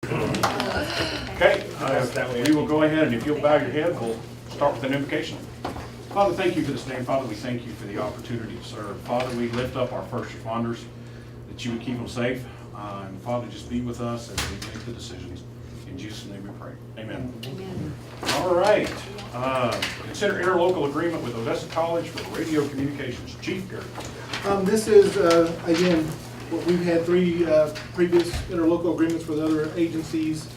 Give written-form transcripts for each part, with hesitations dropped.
Okay, we will go ahead, and if you'll bow your head, we'll start with an invocation. Father, thank you for this day. And Father, we thank you for the opportunity to serve. Father, we lift up our first responders, that you would keep them safe. And Father, just be with us as we make the decisions. In Jesus' name we pray. Amen. Amen. All right. Consider interlocal agreement with Odessa College for radio communications. Chief Gary. This is, again, what we've had three previous interlocal agreements with other agencies.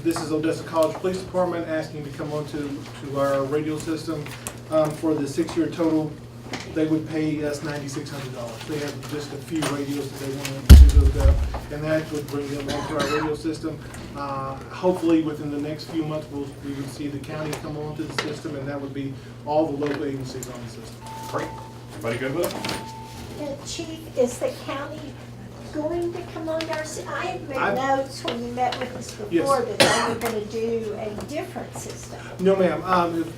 This is Odessa College Police Department asking to come onto our radio system. For the 6-year total, they would pay us $9,600. They have just a few radios that they want to hook up, and that would bring them onto our radio system. Hopefully, within the next few months, we would see the county come onto the system, and that would be all the local agencies on the system. Great. Everybody good with it? Chief, is the county going to come on our, I had made notes when you met with us before Yes. that they were going to do a different system. No, ma'am.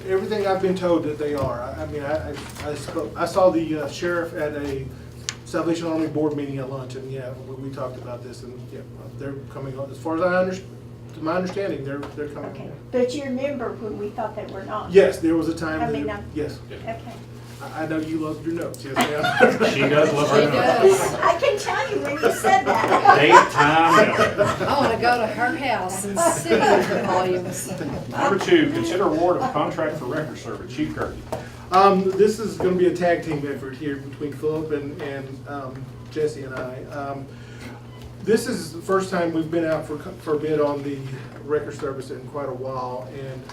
Everything I've been told that they are. I saw the sheriff at a Salvation Army board meeting at lunch, and yeah, we talked about this, and yeah, they're coming on. As far as to my understanding, they're coming Okay, on. but you remember when we thought they were not? Yes, there was a time. I mean, yes. Okay. I know you love your notes. Yes, ma'am. She does love her notes. I can tell you when you said that. Date, time, I want to go to her house and see the volumes. Number 2, consider award of contract for record service. Chief Kirky. This is going to be a tag team effort here between Philip and Jesse and I. This is the first time we've been out for a bid on the record service in quite a while, and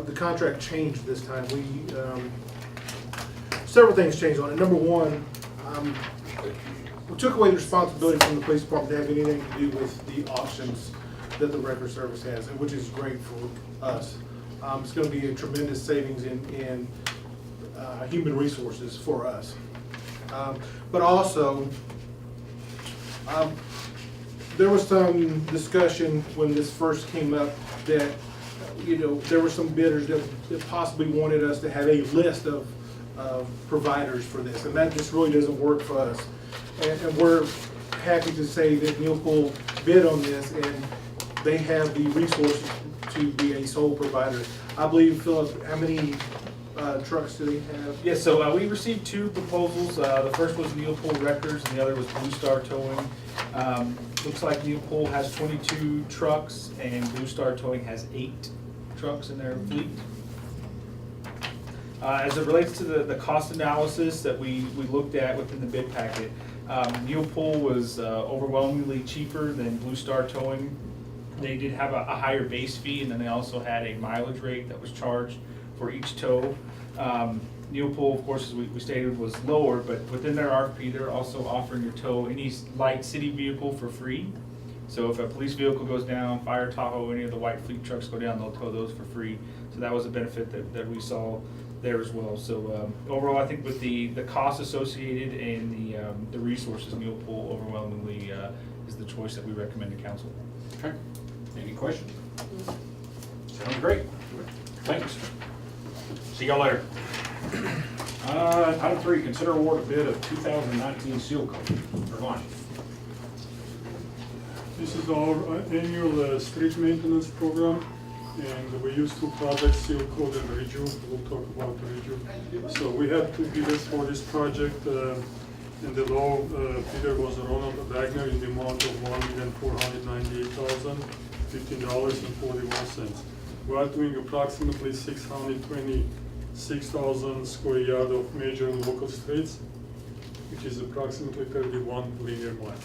the contract changed this time. Several things changed on it. Number one, we took away the responsibility from the police department to have anything to do with the auctions that the record service has, which is great for us. It's going to be a tremendous savings in human resources for us. But also, there was some discussion when this first came up that, there were some bidders that possibly wanted us to have a list of providers for this, and that just really doesn't work for us. And we're happy to say that Neilpool bid on this, and they have the resources to be a sole provider. I believe, Philip, how many trucks do they have? Yeah, so we received 2 proposals. The first was Neilpool Records, and the other was Blue Star Towing. Looks like Neilpool has 22 trucks, and Blue Star Towing has 8 trucks in their fleet. As it relates to the cost analysis that we looked at within the bid packet, Neilpool was overwhelmingly cheaper than Blue Star Towing. They did have a higher base fee, and then they also had a mileage rate that was charged for each tow. Neilpool, of course, as we stated, was lower, but within their RFP, they're also offering to tow any light city vehicle for free. So if a police vehicle goes down, Fire Tahoe, any of the white fleet trucks go down, they'll tow those for free. So that was a benefit that we saw there as well. So overall, I think with the costs associated and the resources, Neilpool overwhelmingly is the choice that we recommend to council. Okay. Any questions? Sounds great. Thanks. See y'all later. Item 3, consider award of bid of 2019 seal coat for launch. This is our annual street maintenance program, and we use 2 projects, seal coat and rejuve. We'll talk about the rejuve. So we had 2 bidders for this project, and the low bidder was Ronald Wagner in the amount of $1,498,015.41. We are doing approximately 626,000 square yards of major and local streets, which is approximately 31 linear miles.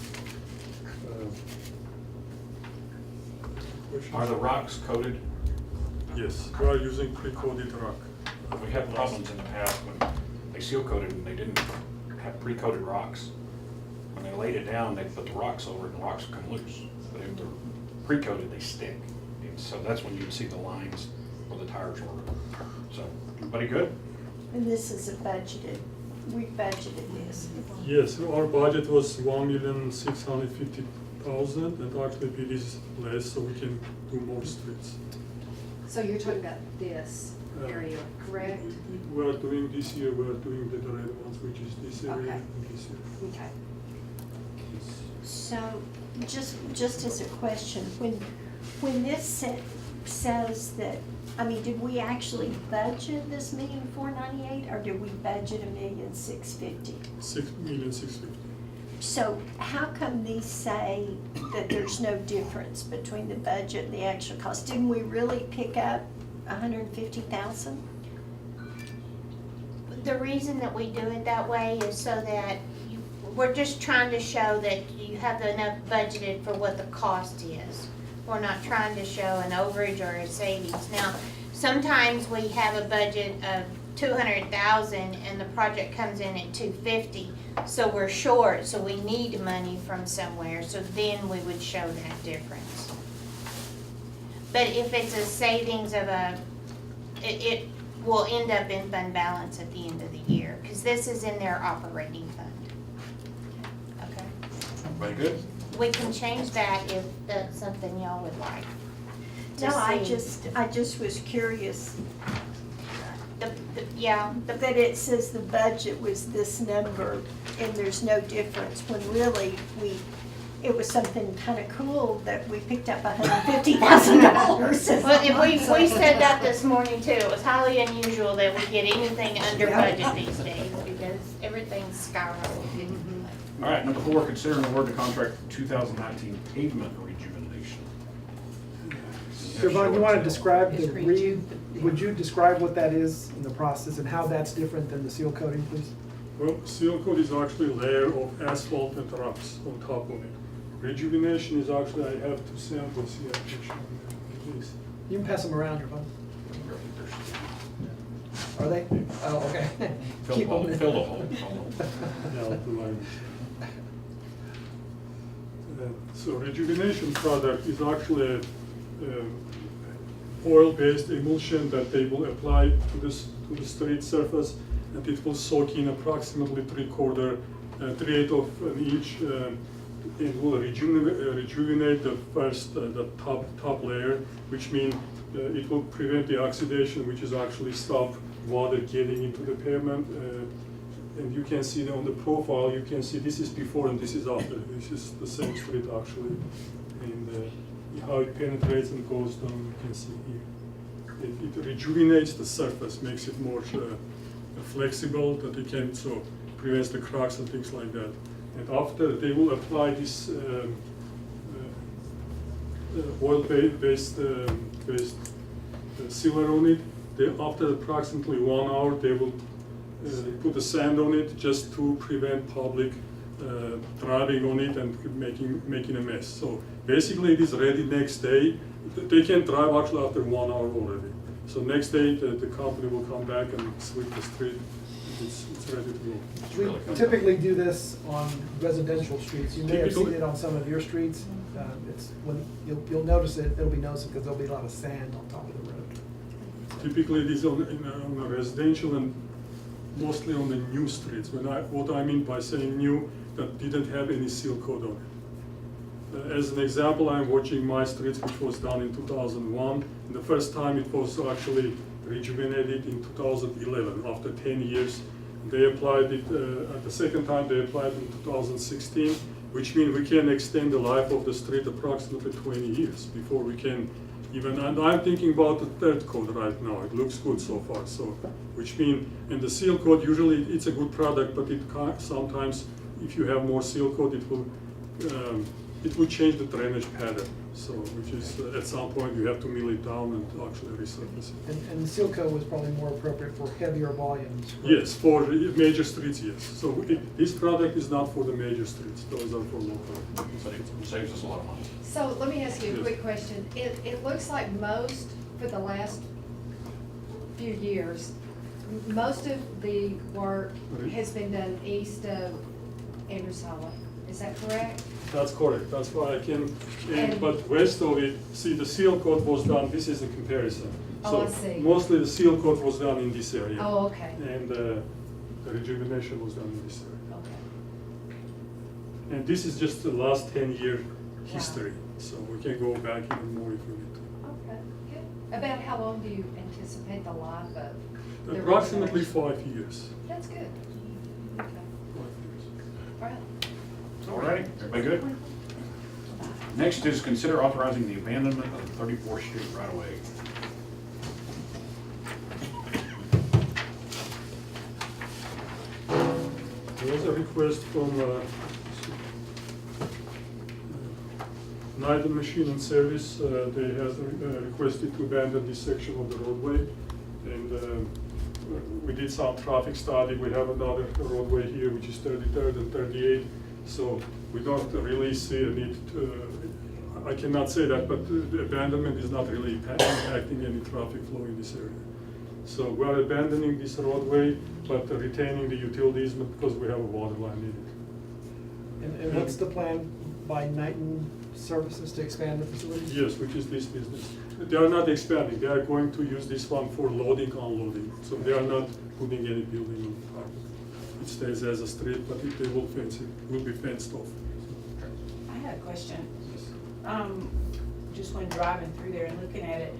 Are the rocks coated? Yes, we are using pre-coated rock. We had problems in the past when they seal coated and they didn't have pre-coated rocks. When they laid it down, they put the rocks over it and the rocks would come loose. But if they're pre-coated, they stick. And so that's when you'd see the lines where the tires were. So, everybody good? And this is we budgeted this. Yes, our budget was $1,650,000, and actually it is less, so we can do more streets. So you're talking about this area, correct? We are doing this year, we are doing the red ones, which is this area Okay. and this area. Okay. So, just as a question, when this says that, I mean, did we actually budget this $1,498,000 or did we budget $1,650,000? 6,650,000. So how come these say that there's no difference between the budget and the actual cost? Didn't we really pick up $150,000? The reason that we do it that way is so that we're just trying to show that you have enough budgeted for what the cost is. We're not trying to show an overage or a savings. Now, sometimes we have a budget of 200,000 and the project comes in at 250, so we're short, so we need money from somewhere, so then we would show that difference. But if it's a savings of it will end up in fund balance at the end of the year, because this is in their operating fund. Okay? Very good. We can change that if that's something y'all would like to No, I see. just was curious Yeah, that it says the budget was this number and there's no difference when really it was something kind of cool that we picked up $150,000. well, if we said that this morning too. It was highly unusual that we get anything under budget these days because everything's skyrocketing. All right, number 4, considering award the contract for 2019 pavement rejuvenation. Siobhan, you want to describe It's the would you describe what that is in the process and how that's different than the seal coating, please? Well, seal coat is actually a layer of asphalt and rocks on top of it. Rejuvenation is actually, I have 2 samples here. Please. You can pass them around, Siobhan. Are they? Oh, okay. Keep them in. Fill the hole. Yeah, I'll do mine. So rejuvenation product is actually a oil-based emulsion that they will apply to the street surface, and it will soak in approximately 3/8 of an inch. It will rejuvenate the first, the top layer, which means it will prevent the oxidation, which is actually stop water getting into the pavement. And you can see on the profile, you can see this is before and this is after. This is the same street actually, and how it penetrates and goes down, you can see here. It rejuvenates the surface, makes it more flexible, that it can, so prevents the cracks and things like that. And after they will apply this oil-based sealer on it, after approximately 1 hour, they will put the sand on it just to prevent public driving on it and making a mess. So basically it is ready next day. They can drive actually after 1 hour already. So next day the company will come back and sweep the street. It's ready to go. We typically do this on residential streets. You may have seen Typically. it on some of your streets. It's when you'll notice it, it'll be noticeable because there'll be a lot of sand on top of the road. Typically it is on a residential and mostly on the new streets. What I mean by saying new, that didn't have any seal coat on it. As an example, I'm watching my streets, which was done in 2001. And the first time it was actually rejuvenated in 2011, after 10 years. They applied it, at the second time they applied it in 2016, which means we can extend the life of the street approximately 20 years before we can even, and I'm thinking about the 3rd coat right now. It looks good so far, so, which means, and the seal coat, usually it's a good product, but it sometimes, if you have more seal coat, it will change the drainage pattern. So, which is, at some point, you have to mill it down and actually resurface it. And the seal coat was probably more appropriate for heavier volumes. Yes, for major streets, yes. So this product is not for the major streets, those are for local. But it saves us a lot of money. So let me ask you a Yes. quick question. It looks like most, for the last few years, most of the work has been done east of Andrews Hollow. Is that correct? That's correct, that's why I can, And- but west of it, see, the seal coat was done, this is a comparison. Oh, I So see. mostly the seal coat was done in this area. Oh, okay. And the rejuvenation was done in this area. Okay. And this is just the last 10-year history, so we can go back even more if we need to. Okay, good. About how long do you anticipate the life of the Approximately restoration? 5 years. That's good. Okay, 5 years. all right. All right, everybody good? Next is consider authorizing the abandonment of the 34th Street right-of-way. There was a request from Night Machine and Service. They have requested to abandon this section of the roadway. And we did some traffic study. We have another roadway here, which is 33rd and 38th. So we don't really see a need to, I cannot say that, but the abandonment is not really impacting any traffic flow in this area. So we are abandoning this roadway, but retaining the utilities because we have a water line in And what's the plan by Knighton Services to expand the facility? it. Yes, which is this business. They are not expanding. They are going to use this one for loading, unloading. So they are not putting any building on top. It stays as a street, but they will fence it, will be fenced off. I had a question. Just when driving through there and looking at it,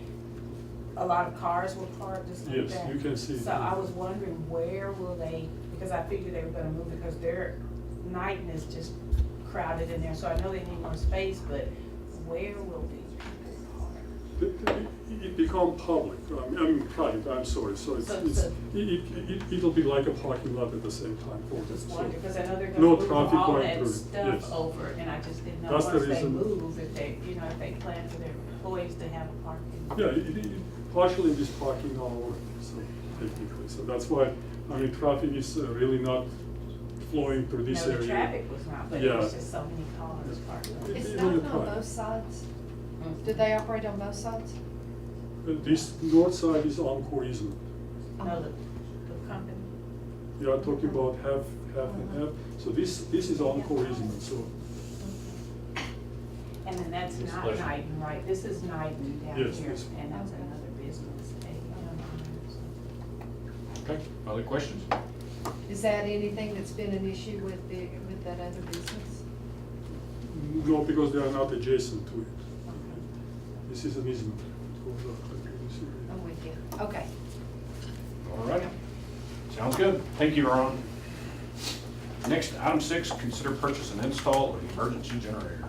a lot of cars were parked just like Yes, that. you can see. So I was wondering, where will they, because I figured they were gonna move it, because their Knighton is just crowded in there, so I know they need more space, but where will these people park? It become public, I mean private, I'm sorry, so it'll be like a parking lot at the same time for them. Just So wondering, because I know they're no gonna move traffic all going that through, stuff yes. over, and I just didn't know That's the once they reason. move, if they, you know, if they plan for their employees to have a parking. Yeah, partially this parking now, so technically, so that's why, I mean, traffic is really not flowing through this No, area. the traffic was not, but it Yeah. was just so many cars parked. Is Even the Knighton on private. both sides? Do they operate on both sides? This north side is Encore easement. No, the company. You are talking about half and half, so this is Encore easement, so, And then that's It's not pleasure. Knighton, right? This is Knighton down Yes, here, yes. and that's another business. Okay, other questions? Is that anything that's been an issue with that other business? no, because they are not adjacent to it. This is an easement. Goes up like this area. I'm with you. Okay. All right. Sounds good. Thank you, Ron. Next, item 6, consider purchase and install of emergency generators.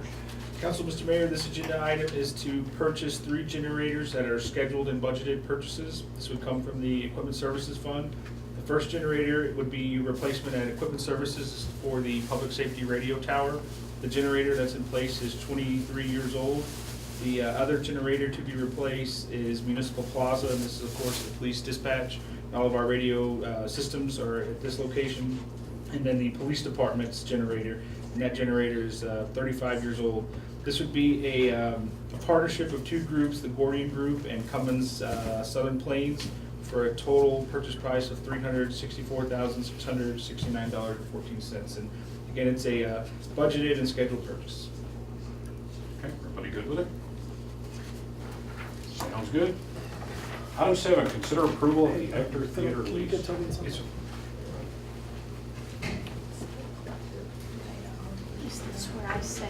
Council, Mr. Mayor, this agenda item is to purchase 3 generators that are scheduled and budgeted purchases. This would come from the Equipment Services Fund. The first generator would be replacement at Equipment Services for the public safety radio tower. The generator that's in place is 23 years old. The other generator to be replaced is Municipal Plaza, and this is of course the police dispatch. All of our radio systems are at this location. And then the police department's generator, and that generator is 35 years old. This would be a partnership of 2 groups, the Gordian Group and Cummins Southern Plains, for a total purchase price of $364,669.14. And again, it's a budgeted and scheduled purchase. Okay, everybody good with it? Sounds good. Item 7, consider approval of the Ector Theater Can you lease. get Toby in some? Yes, sir. Is this where I say,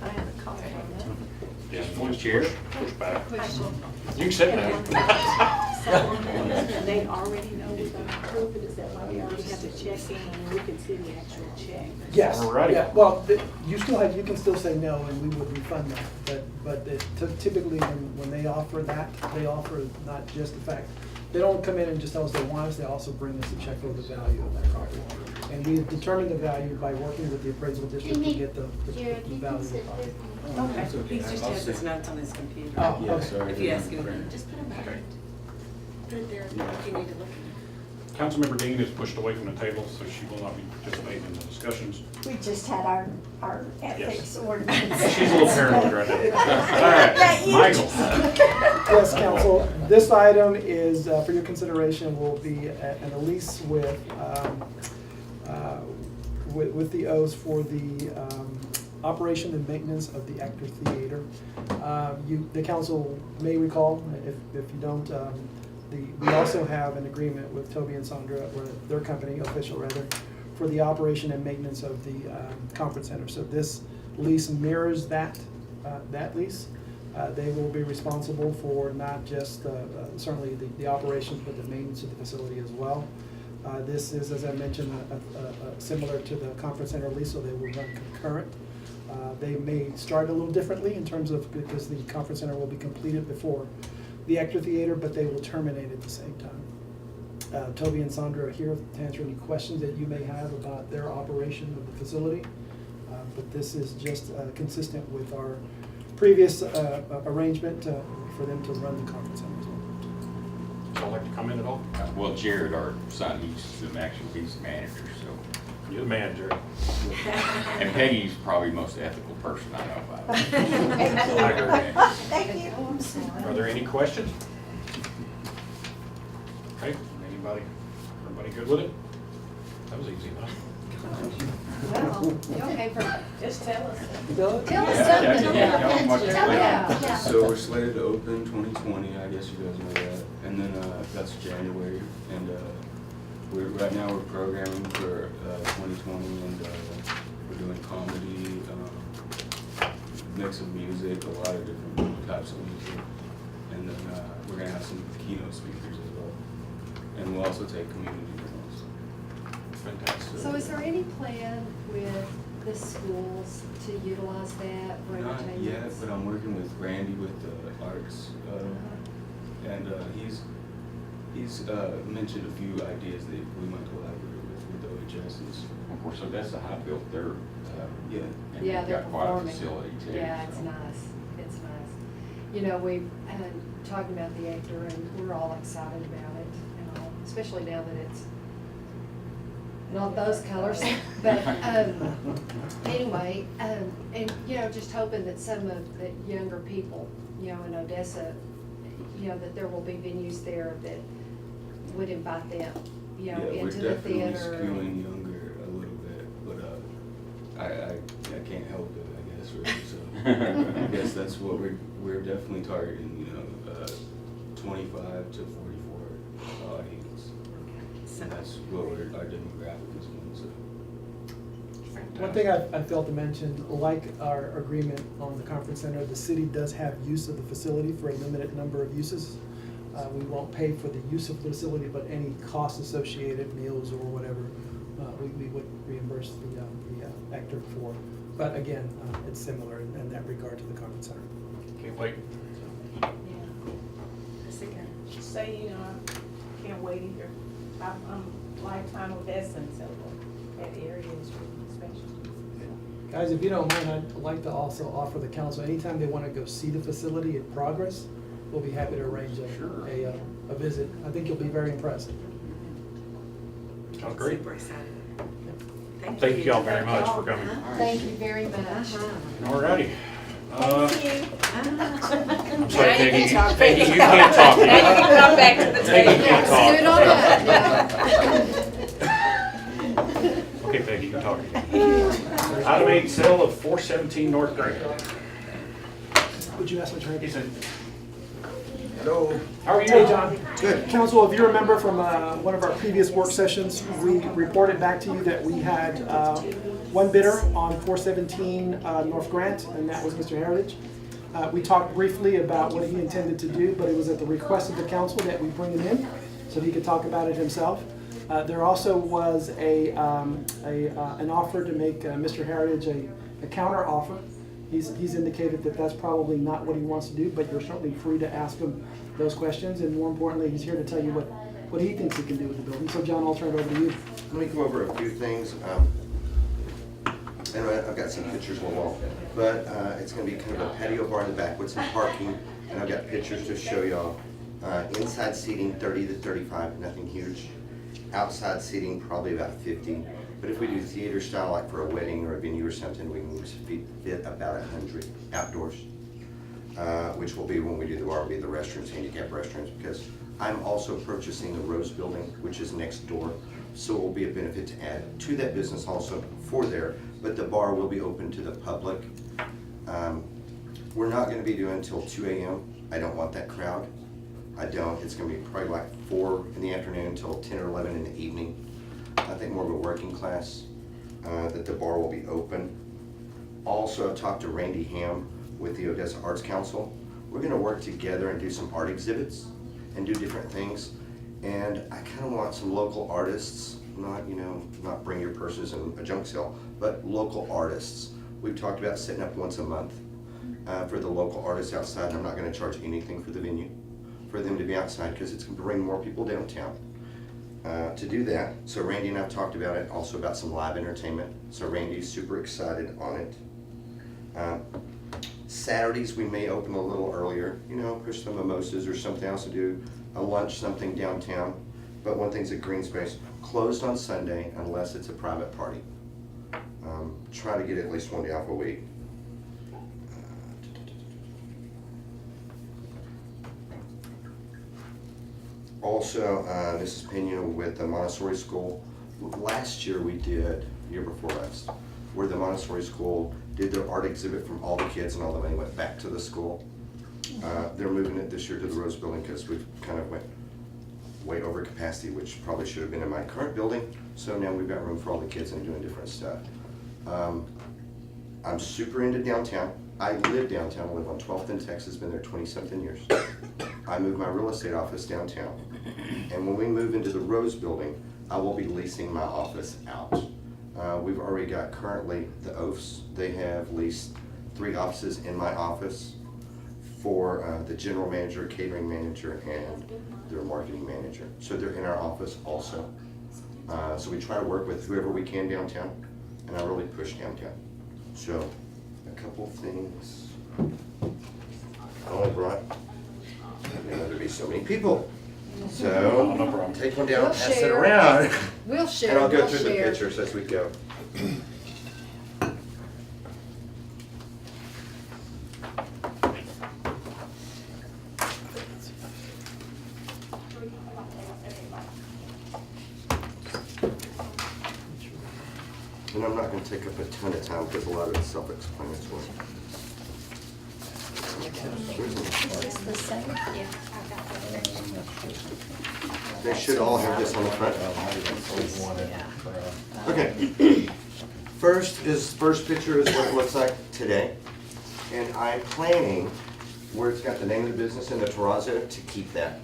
I have a comment on Just one chair, push back. that? You can sit down. They already know we're gonna approve it, is that why we already have the check in and we can see the actual check? Yes. Alrighty. Yeah, well, you still have, you can still say no and we would refund that, but typically when they offer that, they offer not just the fact, they don't come in and just tell us they want us, they also bring us a check for the value of that property. And we determine the value by working with the appraisal district to get the value of the property. Okay, he just has his notes on his computer. Oh, okay. If you ask him, just put them back. Put it there if you need to look at Councilmember Dean is pushed away from the table, so she will not be participating in the discussions. We just had our ethics ordinance. She's a little paranoid right now. All right, Michael. Yes, council, this item is, for your consideration, will be a lease with the O's for the operation and maintenance of the Ector Theater. The council may recall, if you don't, we also have an agreement with Toby and Sandra, or their company, official rather, for the operation and maintenance of the conference center. So this lease mirrors that lease. They will be responsible for not just certainly the operations, but the maintenance of the facility as well. This is, as I mentioned, similar to the conference center lease, so they will run concurrent. They may start a little differently in terms of, because the conference center will be completed before the Actor Theater, but they will terminate at the same time. Toby and Sandra are here to answer any questions that you may have about their operation of the facility. But this is just consistent with our previous arrangement for them to run the conference center as well. Would y'all like to comment at all? Well, Jared, our son, he's the manager, so. You're the manager. And Peggy's probably the most ethical person I know about. I agree. Thank you. Are there any questions? Okay, anybody, everybody good with it? That was easy enough. Well, okay, for, Just tell us. tell us Yeah, something. yeah, y'all want to Tell explain? yeah. So we're slated to open 2020, I guess you guys know that, and then that's January, and right now we're programming for 2020, and we're doing comedy, mix of music, a lot of different types of music, and then we're gonna have some keynote speakers as well, and we'll also take community demos. Fantastic. So is there any plan with the schools to utilize that for Not entertainment? yet, but I'm working with Randy with the arts, and he's mentioned a few ideas that we might collaborate with OHS. Of course, Odessa High built their, Yeah. and Yeah, they've they're got quite a performing. facility too. Yeah, it's so. nice, it's nice. You know, we've talking about the actor, and we're all excited about it, and all, especially now that it's not those colors, but, anyway, and, you know, just hoping that some of the younger people, you know, in Odessa, you know, that there will be venues there that would invite them, you know, Yeah, we're into the definitely theater. skewing younger a little bit, but I can't help it, I guess, really. So I guess that's what we're definitely targeting, you know, 25 to 44 audience, and that's what our demographic is going to. One thing I failed to mention, like our agreement on the conference center, the city does have use of the facility for a limited number of uses. We won't pay for the use of the facility, but any costs associated, meals or whatever, we would reimburse the actor for. But again, it's similar in that regard to the conference center. Can't wait. Say, you know, I can't wait either. I'm lifetime Odessa, so that area is really special. Guys, if you don't mind, I'd like to also offer the council, anytime they want to go see the facility in progress, we'll be happy to arrange a visit. I think you'll be very impressed. Sounds great. Super excited. Thank you all very much for coming. Thank you very much. All righty. Thank you. I'm sorry, Peggy, you can't talk. Now you can come back to the Peggy table. can't talk. Do it on that, yeah. Okay, Peggy, you can talk again. Item 8, sale of 417 North Grant. Would you ask my attorney? He said, Hello. how are you? Hey, John. Good. Council, if you remember from one of our previous work sessions, we reported back to you that we had one bidder on 417 North Grant, and that was Mr. Heritage. We talked briefly about what he intended to do, but it was at the request of the council that we bring him in so he could talk about it himself. There also was an offer to make Mr. Heritage a counter offer. He's indicated that that's probably not what he wants to do, but you're certainly free to ask him those questions. And more importantly, he's here to tell you what he thinks he can do with the building. So John, I'll turn it over to you. Let me go over a few things. And I've got some pictures on the wall, but it's going to be kind of a patio bar in the back with some parking, and I've got pictures to show y'all. Inside seating 30 to 35, nothing huge. Outside seating probably about 50. But if we do theater style, like for a wedding or a venue or something, we can fit about 100 outdoors, which will be when we do the bar, will be the restrooms, handicap restrooms, because I'm also purchasing the Rose Building, which is next door. So it will be a benefit to add to that business also for there, but the bar will be open to the public. We're not gonna be doing until 2 a.m. I don't want that crowd. I don't. It's gonna be probably like 4 in the afternoon until 10 or 11 in the evening. I think more of a working class, that the bar will be open. Also, I've talked to Randy Ham with the Odessa Arts Council. We're gonna work together and do some art exhibits and do different things. And I kind of want some local artists, not bring your purses and a junk sale, but local artists. We've talked about setting up once a month for the local artists outside, and I'm not gonna charge anything for the venue, for them to be outside, because it's gonna bring more people downtown. To do that, so Randy and I've talked about it, also about some live entertainment, so Randy's super excited on it. Saturdays, we may open a little earlier, you know, push some mimosas or something else, and do a lunch, something downtown. But one thing's at Green Space, closed on Sunday unless it's a private party. Try to get at least one day off a week. Also, Mrs. Pena with the Montessori School. Last year we did, year before last, where the Montessori School did their art exhibit from all the kids, and all the money went back to the school. They're moving it this year to the Rose Building because we've kind of went way over capacity, which probably should have been in my current building. So now we've got room for all the kids and doing different stuff. I'm super into downtown. I live downtown. I live on 12th and Texas, been there 20-something years. I moved my real estate office downtown. And when we move into the Rose Building, I will be leasing my office out. We've already got currently the Oafs. They have leased 3 offices in my office for the general manager, catering manager, and their marketing manager. So they're in our office also. So we try to work with whoever we can downtown, and I really push downtown. So a couple things. I only brought, I didn't know there'd be so many people. So take one down, We'll pass it share. around. We'll share, And I'll go we'll through the share. pictures as we go. And I'm not going to take up a ton of time because a lot of it's self-explanatory. Is this the same? Yeah, I got that. They should all have this on the front. Okay. First picture is what it looks like today. And I'm planning, where it's got the name of the business and the terrazzo, to keep that.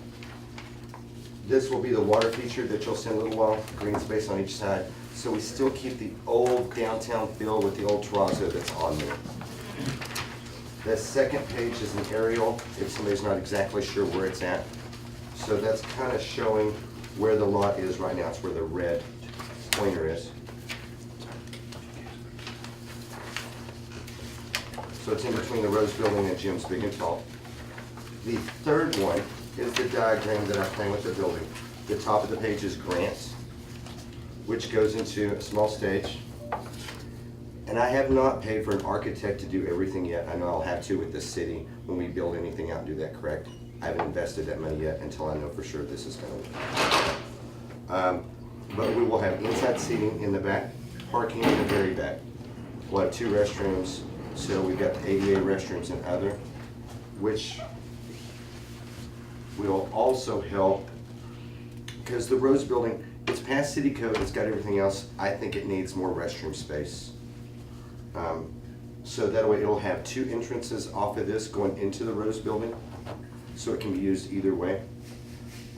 This will be the water feature that you'll see in a little while, green space on each side. So we still keep the old downtown feel with the old terrazzo that's on there. The second page is an aerial, if somebody's not exactly sure where it's at. So that's kind of showing where the lot is right now. It's where the red pointer is. So it's in between the Rose Building and Jim's Big and Tall. The third one is the diagram that I plan with the building. The top of the page is grants, which goes into a small stage. And I have not paid for an architect to do everything yet. I know I'll have to with the city when we build anything out and do that correct. I haven't invested that money yet until I know for sure this is going to. But we will have inside seating in the back, parking in the very back. We'll have 2 restrooms, so we've got the ADA restrooms and other, which will also help, because the Rose Building, it's past city code, it's got everything else. I think it needs more restroom space. So that way it'll have 2 entrances off of this going into the Rose Building, so it can be used either way.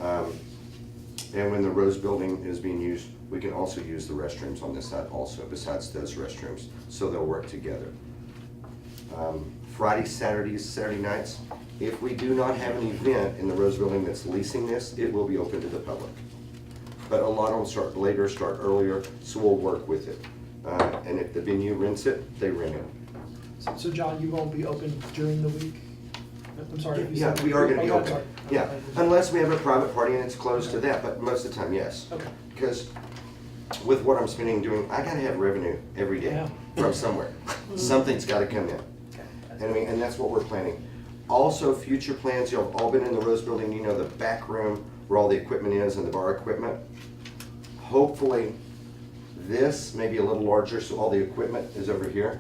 And when the Rose Building is being used, we can also use the restrooms on this side also, besides those restrooms, so they'll work together. Fridays, Saturdays, Saturday nights, if we do not have an event in the Rose Building that's leasing this, it will be open to the public. But a lot of them start later, start earlier, so we'll work with it. And if the venue rents it, they rent it. So John, you won't be open during the week? I'm sorry. you Yeah, said- we are gonna be Oh, I'm open. sorry. Yeah, unless we have a private party and it's closed to that, but most of the time, yes. Okay. Because with what I'm spending doing, I gotta have revenue every day Yeah. from somewhere. Something's gotta come in. And that's what we're planning. Also, future plans, you've all been in the Rose Building, you know the back room where all the equipment is and the bar equipment. Hopefully, this may be a little larger, so all the equipment is over here.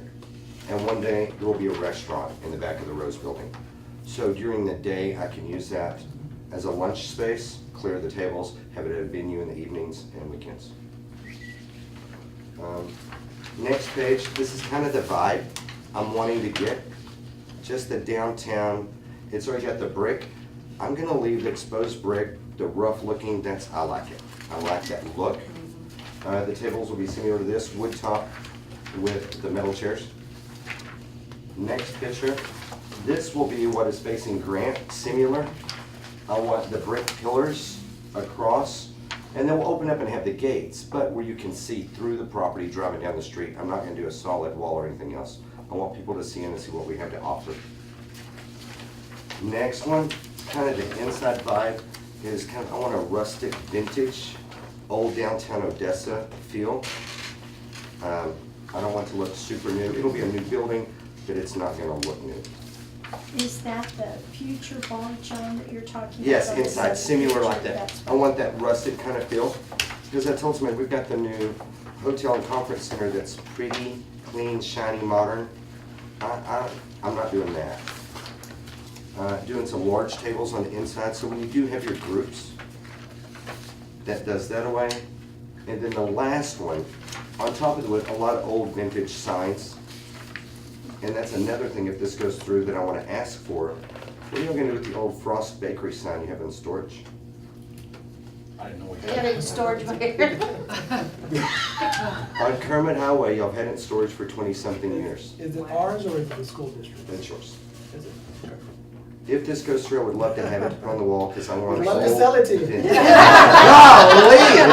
And one day, there will be a restaurant in the back of the Rose Building. So during the day, I can use that as a lunch space, clear the tables, have it at a venue in the evenings and weekends. Next page, this is kind of the vibe I'm wanting to get. Just the downtown, it's already got the brick. I'm gonna leave the exposed brick, the rough looking, I like it. I like that look. The tables will be similar to this, wood top with the metal chairs. Next picture, this will be what is facing Grant, similar. I want the brick pillars across, and then we'll open up and have the gates, but where you can see through the property driving down the street. I'm not gonna do a solid wall or anything else. I want people to see in and see what we have to offer. Next one, kind of the inside vibe is kind of, I want a rustic vintage, old downtown Odessa feel. I don't want it to look super new. It'll be a new building, but it's not gonna look new. Is that the future bar, John, that you're talking about? Yes, Or is inside, that similar like future? that. That's I want that rustic kind of feel. Because I told somebody, we've got the new hotel and conference center that's pretty, clean, shiny, modern. I'm not doing that. Doing some large tables on the inside, so when you do have your groups, that does that away. And then the last one, on top of the wood, a lot of old vintage signs. And that's another thing, if this goes through, that I want to ask for. What are you gonna do with the old Frost Bakery sign you have in storage? I didn't know we We had. have it in storage where? On Kermit Highway, y'all had it in storage for 20-something years. Is it ours or is it the school district? That's yours. Is it? Okay. If this goes through, I would love to have it on the wall, because I want We'd to. love to sell it to you. Golly!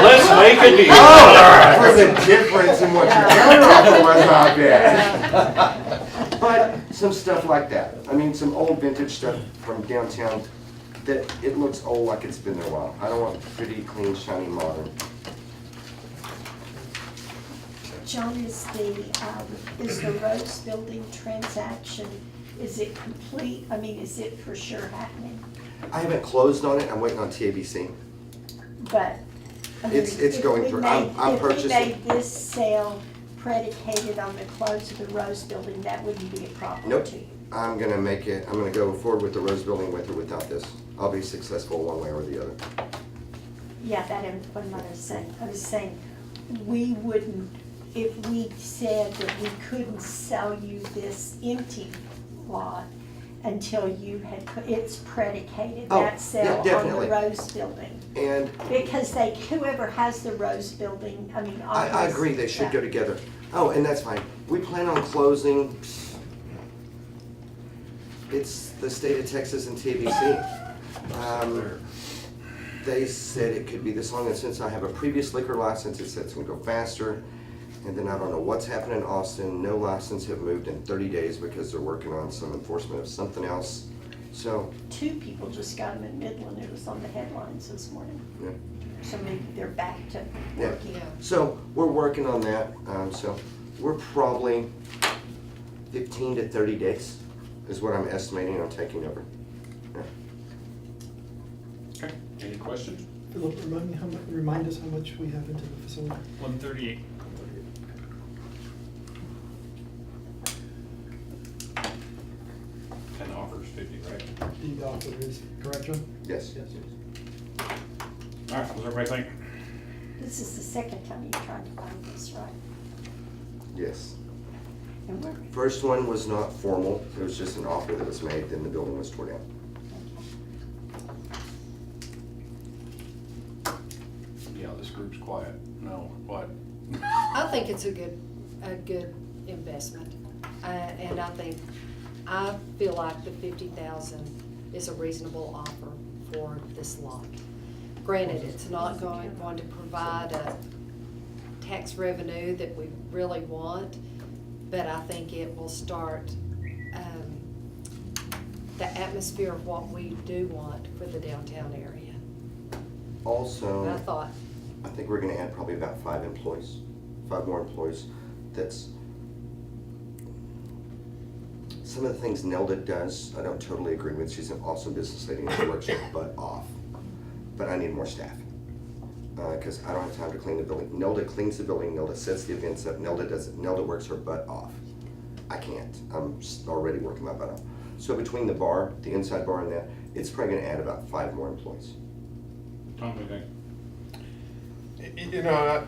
Let's make a deal. Oh, for the difference in what your counteroffer was out there. But some stuff like that. I mean, some old vintage stuff from downtown that it looks old, like it's been there a while. I don't want pretty, clean, shiny, modern. John, is the Rose Building transaction, is it complete? I mean, is it for sure happening? I haven't closed on it. I'm waiting on TABC. But, I mean, It's if going we through. made- I'm If we purchasing. made this sale predicated on the close of the Rose Building, that wouldn't be a problem Nope. to you? I'm gonna make it, I'm gonna go forward with the Rose Building with or without this. I'll be successful one way or the other. Yeah, that is what I was saying. I was saying, we wouldn't, if we said that we couldn't sell you this empty lot until you had, it's predicated, Oh, that yeah, sale on definitely. the Rose Building. And Because whoever has the Rose Building, I mean, I obviously. agree, they should go together. Oh, and that's fine. We plan on closing, it's the state of Texas and TABC. They said it could be this long, and since I have a previous liquor license, it said it's gonna go faster. And then I don't know what's happened in Austin. No license have moved in 30 days because they're working on some enforcement of something else. So, 2 people just got them in Midland, it was on the headlines this morning. yeah. So maybe they're back to Yeah. working. So we're working on that. So we're probably 15 to 30 days is what I'm estimating on taking over. Yeah. Okay, any questions? Philip, remind us how much we have into the facility? 138. 10 offers, 50, right? The offer is correct, John? Yes. Yes. All right, what's everybody think? This is the second time you've tried to find this, right? Yes. And we're, First one was not formal. It was just an offer that was made, then the building was torn down. Yeah, this group's quiet. No, what? I think it's a good investment. And I feel like the 50,000 is a reasonable offer for this lot. Granted, it's not going to provide a tax revenue that we really want, but I think it will start the atmosphere of what we do want for the downtown area. Also, And I thought, I think we're gonna add probably about 5 employees, 5 more employees. That's, some of the things Nelda does, I don't totally agree with. She's an awesome business lady and she works her butt off. But I need more staff, because I don't have time to clean the building. Nelda cleans the building, Nelda sets the events up, Nelda does it, Nelda works her butt off. I can't, I'm already working my butt off. So between the bar, the inside bar and that, it's probably gonna add about 5 more employees. Tom, what do you think? You know,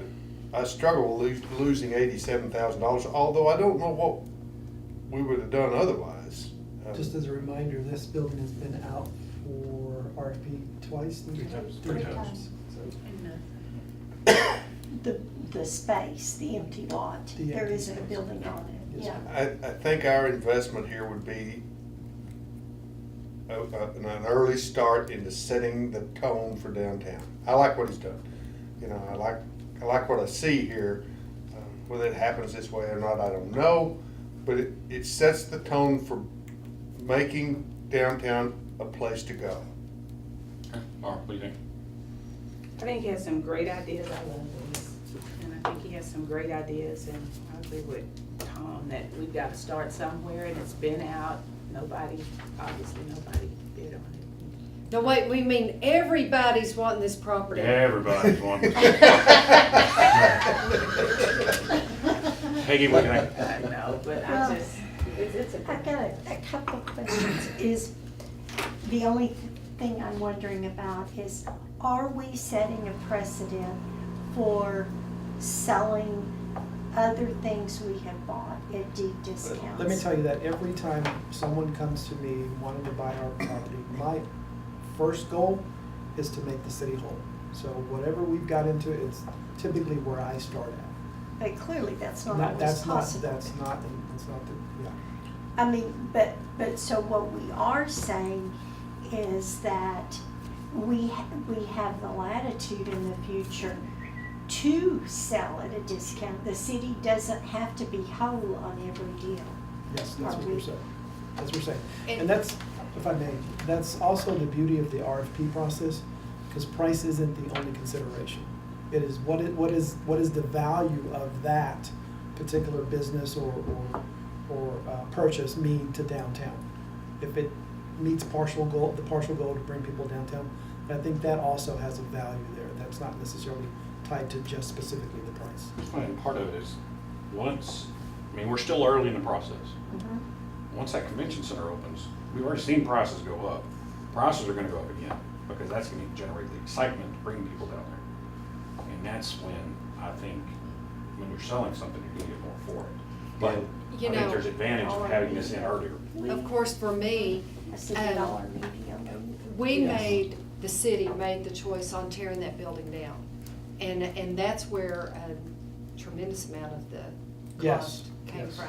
I struggle with losing $87,000, although I don't know what we would have done otherwise. Just as a reminder, this building has been out for RFP twice? Three times. So, the space, the empty lot, The there empty isn't a space. building on it. Yes, Yeah. ma'am. I think our investment here would be an early start into setting the tone for downtown. I like what he's done. You know, I like what I see here. Whether it happens this way or not, I don't know, but it sets the tone for making downtown a place to go. Mark, what do you think? I think he has some great ideas. I love this. And I think he has some great ideas, and I agree with Tom that we've got to start somewhere, and it's been out. Obviously nobody bid on it. No, wait, we mean everybody's wanting this property. Everybody's wanting. Peggy, what can I? I know, but Well, it's a. I've got a couple of questions. Is, the only thing I'm wondering about is, are we setting a precedent for selling other things we have bought at deep discounts? Let me tell you that every time someone comes to me wanting to buy our property, my first goal is to make the city whole. So whatever we've got into, it's typically where I start at. But clearly, that's not Not- always that's possible. That's not the, yeah. I mean, but so what we are saying is that we have the latitude in the future to sell at a discount. The city doesn't have to be whole on every deal. Yes, that's Are what we- we're saying. That's what we're saying. And- And that's, if I may, that's also the beauty of the RFP process, because price isn't the only consideration. It is what is the value of that particular business or purchase mean to downtown? If it meets the partial goal to bring people downtown, I think that also has a value there. That's not necessarily tied to just specifically the price. And part of it is, we're still early in the process. Mm-hmm. Once that convention center opens, we've already seen prices go up. Prices are gonna go up again, because that's gonna generate the excitement to bring people down there. And that's when, I think, when you're selling something, you're gonna get more for it. But I You think know, there's advantage of having this in earlier. Of course, for me, A $60 medium. we the city made the choice on tearing that building down. And that's where a tremendous amount of the Yes, cost came yes. from.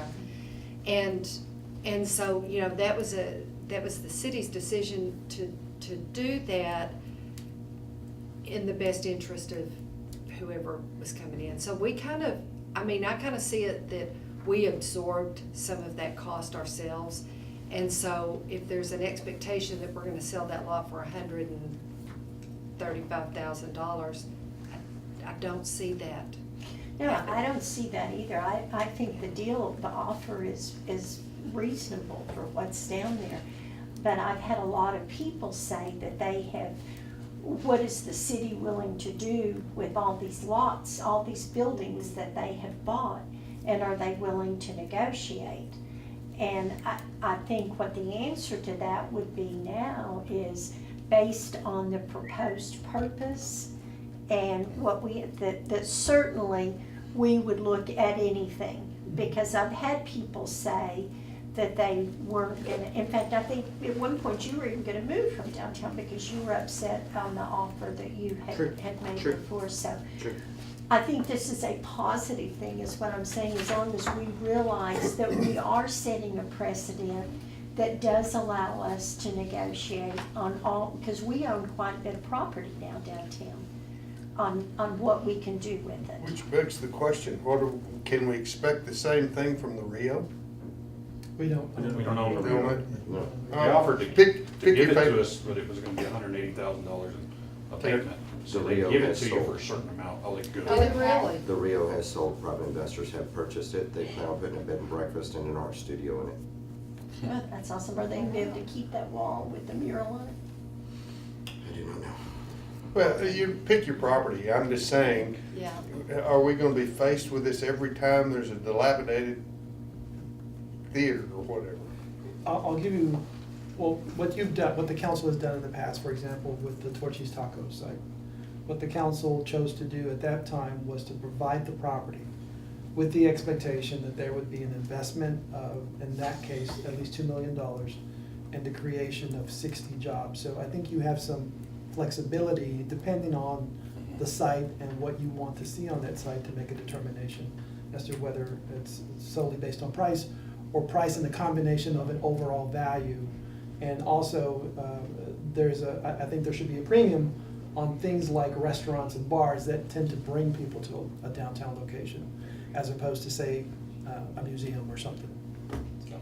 And so, you know, that was the city's decision to do that in the best interest of whoever was coming in. So I kind of see it that we absorbed some of that cost ourselves. And so if there's an expectation that we're gonna sell that lot for $135,000, I don't see that. No, I don't see that either. I think the offer is reasonable for what's down there. But I've had a lot of people say that what is the city willing to do with all these lots, all these buildings that they have bought? And are they willing to negotiate? And I think what the answer to that would be now is based on the proposed purpose and that certainly we would look at anything. Because I've had people say that they weren't gonna, in fact, I think at one point you were even gonna move from downtown because you were upset on the offer that you had made before, so. I think this is a positive thing, is what I'm saying, as long as we realize that we are setting a precedent that does allow us to negotiate on all, because we own quite a bit of property now downtown, on what we can do with it. Which begs the question, can we expect the same thing from the Rio? We don't. We don't own the We don't real. know. They offered to Pick give your it to favorite. us, but it was gonna be $180,000 in abatement. So The they Rio give it has to you sold. for a certain amount, I'll let you go. Oh, really? The Rio has sold, private investors have purchased it, they plan on putting a bed and breakfast and an art studio in it. Oh, that's awesome. Are they gonna be able to keep that wall with the mural on it? I do not know. Well, you pick your property, I'm just saying, Yeah. are we gonna be faced with this every time there's a dilapidated theater or whatever? I'll give you, well, what you've done, what the council has done in the past, for example, with the Torchy's Tacos site. What the council chose to do at that time was to provide the property with the expectation that there would be an investment of, in that case, at least $2 million and the creation of 60 jobs. So I think you have some flexibility depending on the site and what you want to see on that site to make a determination. as to whether it's solely based on price or price and the combination of an overall value. And also, I think there should be a premium on things like restaurants and bars that tend to bring people to a downtown location, as opposed to, say, a museum or something. So.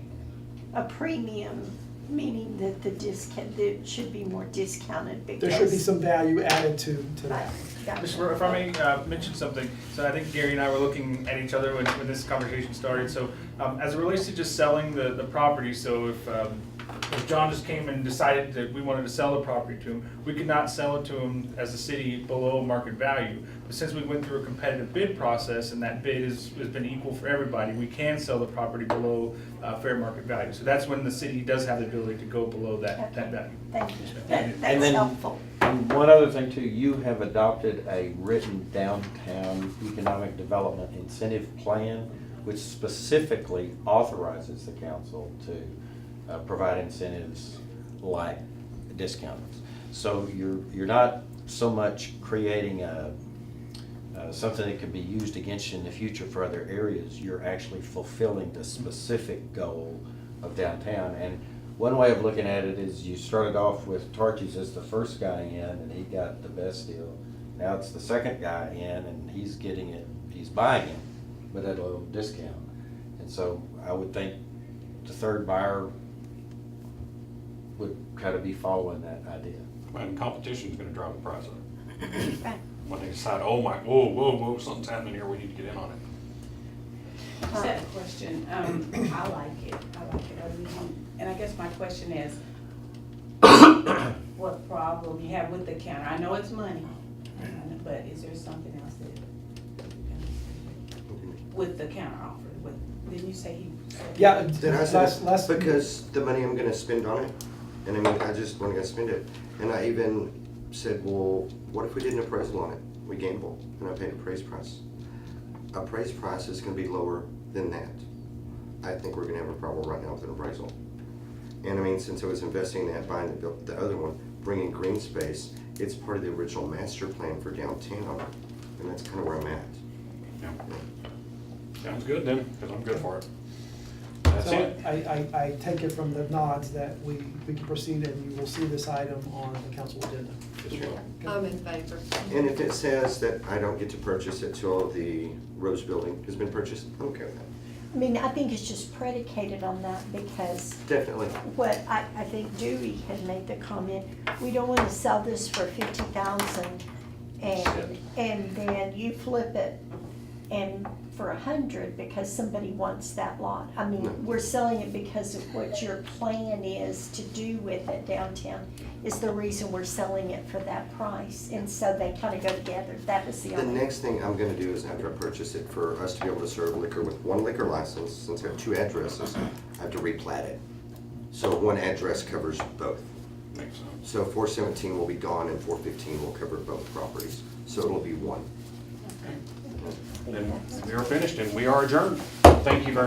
A premium, meaning that the discount, that should be more discounted because. There should be some value added to that. Gotcha. Mr. If I may mention something, so I think Gary and I were looking at each other when this conversation started. So as it relates to just selling the property, so if John just came and decided that we wanted to sell the property to him, we could not sell it to him as a city below market value. But since we went through a competitive bid process and that bid has been equal for everybody, we can sell the property below fair market value. So that's when the city does have the ability to go below that value. Thank you. And That's then- helpful. And one other thing too, you have adopted a written downtown economic development incentive plan, which specifically authorizes the council to provide incentives like discounts. So you're not so much creating something that can be used against you in the future for other areas. You're actually fulfilling the specific goal of downtown. And one way of looking at it is you started off with Torchy's as the first guy in, and he got the best deal. Now it's the second guy in, and he's getting it, he's buying it, but at a little discount. And so I would think the third buyer would kind of be following that idea. And competition's gonna drive the price up. Right. When they decide, oh my, whoa, something's happening here, we need to get in on it. Just had a question. I like it. And I guess my question is, what problem you have with the counter? I know it's money, but is there something else that, with the counter offer? Didn't you say he? Yeah. Then I said, last because the money I'm gonna spend on it, and I mean, I just wanna go spend it. And I even said, well, what if we did an appraisal on it? We gamble, and I paid appraised price. Appraised price is gonna be lower than that. I think we're gonna have a problem right now with an appraisal. And I mean, since I was investing in that, buying the other one, bringing green space, it's part of the original master plan for downtown, and that's kind of where I'm at. Yeah. Sounds good then, because I'm good for it. That's So it. I take it from the nods that we can proceed and you will see this item on the council agenda. I'm in favor. And if it says that I don't get to purchase it till the Rose Building has been purchased, I'm okay with that. I mean, I think it's just predicated on that because Definitely. what I think Dewey had made the comment, we don't want to sell this for 50,000 and then you flip it and for 100 because somebody wants that lot. I mean, No. we're selling it because of what your plan is to do with it downtown is the reason we're selling it for that price. And so they kind of go together. That was the The only. next thing I'm gonna do is after I purchase it, for us to be able to serve liquor with one liquor license, since I have two addresses, I have to replat it. So one address covers both. Makes sense. So 417 will be gone and 415 will cover both properties. So it'll be one. Then we are finished and we are adjourned. Thank you very much.